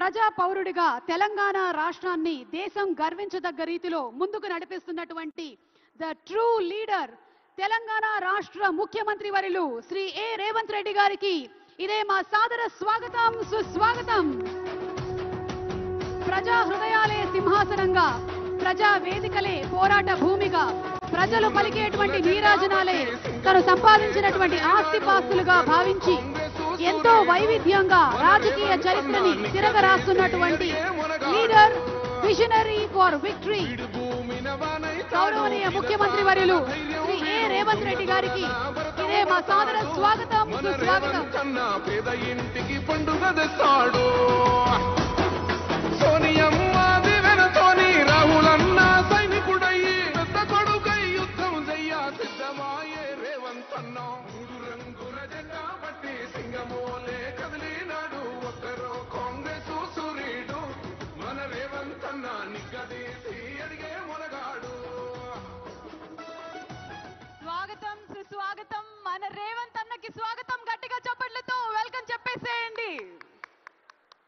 ప్రజా పౌరుడిగా తెలంగాణ రాష్ట్రాన్ని దేశం గర్వించదగ్గ రీతిలో ముందుకు నడిపిస్తున్నటువంటి ద ట్రూ లీడర్ తెలంగాణ రాష్ట్ర ముఖ్యమంత్రి వర్యులు శ్రీ ఏ రేవంత్ రెడ్డి గారికి ఇదే మా సాదర స్వాగతం సుస్వాగతం. ప్రజా హృదయాలే సింహాసనంగా, ప్రజా వేదికలే పోరాట భూమిగా, ప్రజలు పలికేటువంటి నీరాజనాలే తను సంపాదించినటువంటి ఆస్తిపాస్తులుగా భావించి ఎంతో వైవిధ్యంగా రాజకీయ చరిత్రని తిరగరాస్తున్నటువంటి లీడర్, విజనరీ ఫర్ విక్టరీ గౌరవనీయ ముఖ్యమంత్రి వర్యులు శ్రీ ఏ రేవంత్ రెడ్డి గారికి ఇదే మా సాదర స్వాగతం సుస్వాగతం. పేద ఇంటికి పండుగ తెస్తాడు సోనియమ్మ దివెనతోని రాహులన్న సైనికుడయ్యి పెద్ద కొడుకై యుద్ధం చెయ్య సిద్ధమాయే రేవంత్ అన్న. మూడు రంగుల జెండా పట్టి సింగమోలే కదిలినాడు ఒక్కరో కాంగ్రెస్ సూర్యుడు మన రేవంత్ అన్న నిగ్గదీసి అడిగే మొనగాడు. స్వాగతం సుస్వాగతం మన రేవంత్